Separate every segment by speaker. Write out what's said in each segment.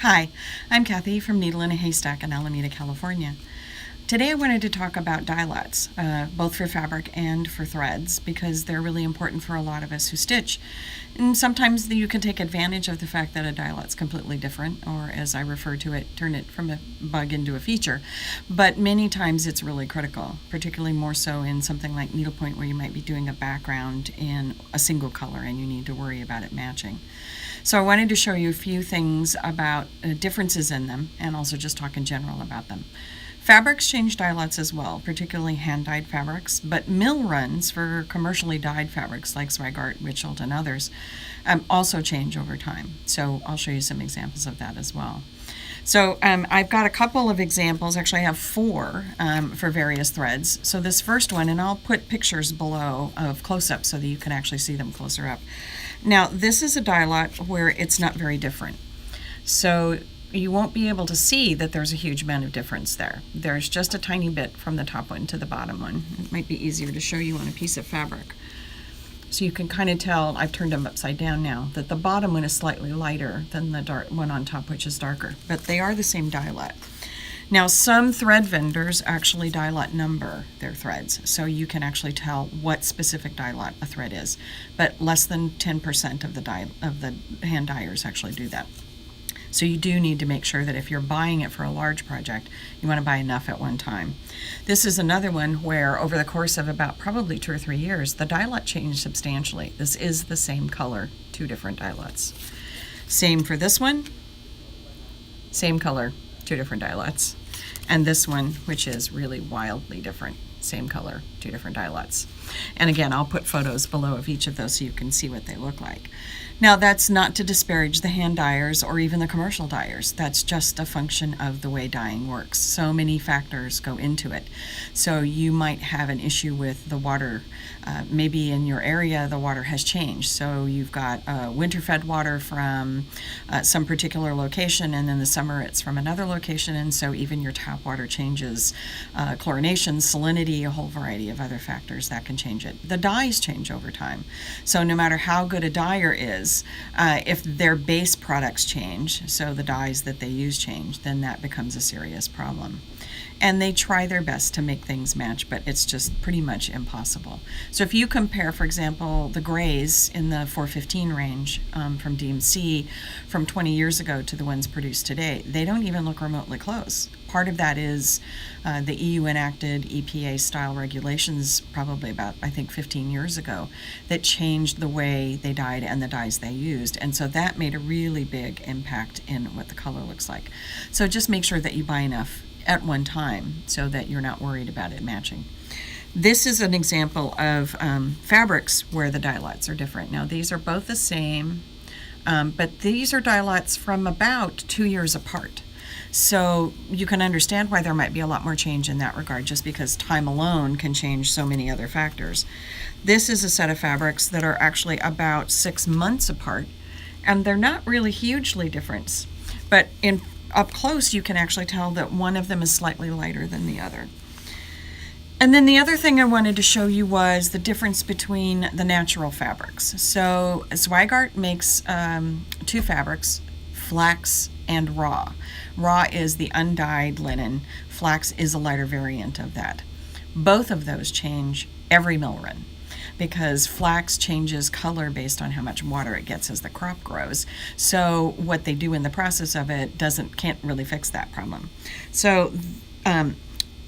Speaker 1: Hi, I'm Kathy from Needle in a Haystack in Alameda, California. Today I wanted to talk about dyelots, both for fabric and for threads, because they're really important for a lot of us who stitch. And sometimes you can take advantage of the fact that a dyelot's completely different, or as I refer to it, turn it from a bug into a feature. But many times it's really critical, particularly more so in something like needlepoint where you might be doing a background in a single color and you need to worry about it matching. So I wanted to show you a few things about differences in them and also just talk in general about them. Fabrics change dyelots as well, particularly hand-dyed fabrics, but mill runs for commercially dyed fabrics like Zweigart, Wichelt, and others also change over time. So I'll show you some examples of that as well. So I've got a couple of examples, actually I have four for various threads. So this first one, and I'll put pictures below of close-ups so that you can actually see them closer up. Now this is a dyelot where it's not very different. So you won't be able to see that there's a huge amount of difference there. There's just a tiny bit from the top one to the bottom one. It might be easier to show you on a piece of fabric. So you can kind of tell, I've turned them upside down now, that the bottom one is slightly lighter than the dark one on top, which is darker, but they are the same dyelot. Now some thread vendors actually dyelot number their threads, so you can actually tell what specific dyelot a thread is, but less than 10% of the hand dyers actually do that. So you do need to make sure that if you're buying it for a large project, you want to buy enough at one time. This is another one where over the course of about probably 2 or 3 years, the dyelot changed substantially. This is the same color, 2 different dylots. Same for this one, same color, 2 different dylots. And this one, which is really wildly different, same color, 2 different dylots. And again, I'll put photos below of each of those so you can see what they look like. Now that's not to disparage the hand dyers or even the commercial dyers. That's just a function of the way dyeing works. So many factors go into it. So you might have an issue with the water. Maybe in your area the water has changed. So you've got winter-fed water from some particular location, and in the summer it's from another location, and so even your tap water changes. Chlorination, salinity, a whole variety of other factors that can change it. The dyes change over time. So no matter how good a dyer is, if their base products change, so the dyes that they use change, then that becomes a serious problem. And they try their best to make things match, but it's just pretty much impossible. So if you compare, for example, the grays in the 415 range from DMC from 20 years ago to the ones produced today, they don't even look remotely close. Part of that is the EU enacted EPA style regulations probably about, I think, 15 years ago that changed the way they dyed and the dyes they used. And so that made a really big impact in what the color looks like. So just make sure that you buy enough at one time so that you're not worried about it matching. This is an example of fabrics where the dyelots are different. Now these are both the same, but these are dyelots from about 2 years apart. So you can understand why there might be a lot more change in that regard, just because time alone can change so many other factors. This is a set of fabrics that are actually about 6 months apart, and they're not really hugely different, but up close you can actually tell that one of them is slightly lighter than the other. And then the other thing I wanted to show you was the difference between the natural fabrics. So Zweigart makes 2 fabrics, flax and raw. Raw is the undyed linen. Flax is a lighter variant of that. Both of those change every mill run, because flax changes color based on how much water it gets as the crop grows. So what they do in the process of it can't really fix that problem. So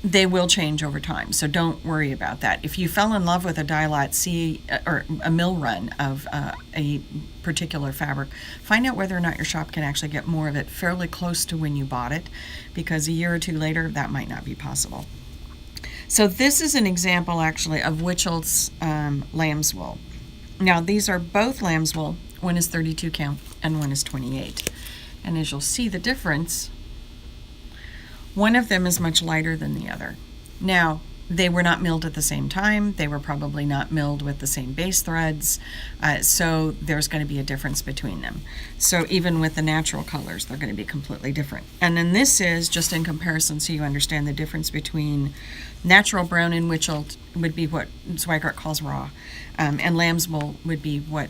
Speaker 1: they will change over time, so don't worry about that. If you fell in love with a dyelot or a mill run of a particular fabric, find out whether or not your shop can actually get more of it fairly close to when you bought it, because a year or two later that might not be possible. So this is an example actually of Wichelt's lamb's wool. Now these are both lamb's wool. One is 32 count and one is 28. And as you'll see the difference, one of them is much lighter than the other. Now, they were not milled at the same time. They were probably not milled with the same base threads. So there's going to be a difference between them. So even with the natural colors, they're going to be completely different. And then this is just in comparison so you understand the difference between natural brown in Wichelt would be what Zweigart calls raw, and lamb's wool would be what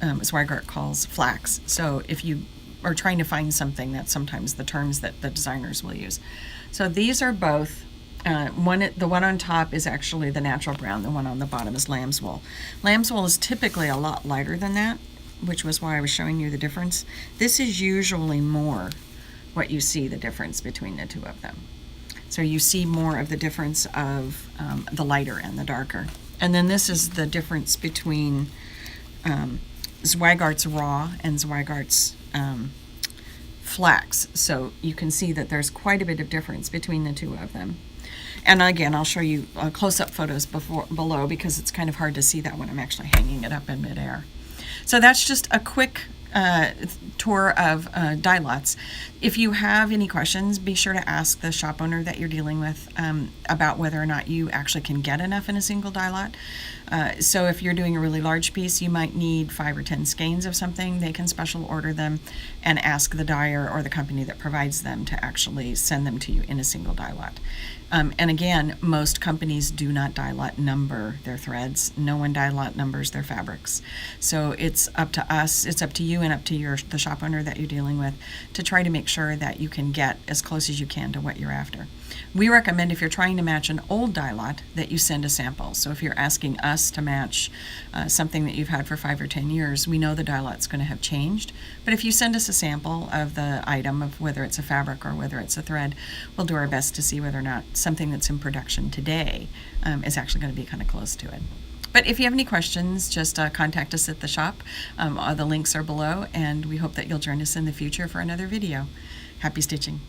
Speaker 1: Zweigart calls flax. So if you or trying to find something. That's sometimes the terms that the designers will use. So these are both, the one on top is actually the natural brown, the one on the bottom is lamb's wool. Lamb's wool is typically a lot lighter than that, which was why I was showing you the difference. This is usually more what you see the difference between the two of them. So you see more of the difference of the lighter and the darker. And then this is the difference between Zweigart's raw and Zweigart's flax. So you can see that there's quite a bit of difference between the two of them. And again, I'll show you close-up photos below, because it's kind of hard to see that when I'm actually hanging it up in midair. So that's just a quick tour of Dyelots. If you have any questions, be sure to ask the shop owner that you're dealing with about whether or not you actually can get enough in a single Dyelot. So if you're doing a really large piece, you might need 5 or 10 skeins of something. They can special order them and ask the dyer or the company that provides them to actually send them to you in a single Dyelot. And again, most companies do not Dyelots number their threads. No one Dyelots numbers their fabrics. So it's up to us, it's up to you and up to the shop owner that you're dealing with to try to make sure that you can get as close as you can to what you're after. We recommend, if you're trying to match an old Dyelot, that you send a sample. So if you're asking us to match something that you've had for 5 or 10 years, we know the Dyelot's going to have changed. But if you send us a sample of the item, of whether it's a fabric or whether it's a thread, we'll do our best to see whether or not something that's in production today is actually going to be kind of close to it. But if you have any questions, just contact us at the shop. The links are below, and we hope that you'll join us in the future for another video. Happy stitching!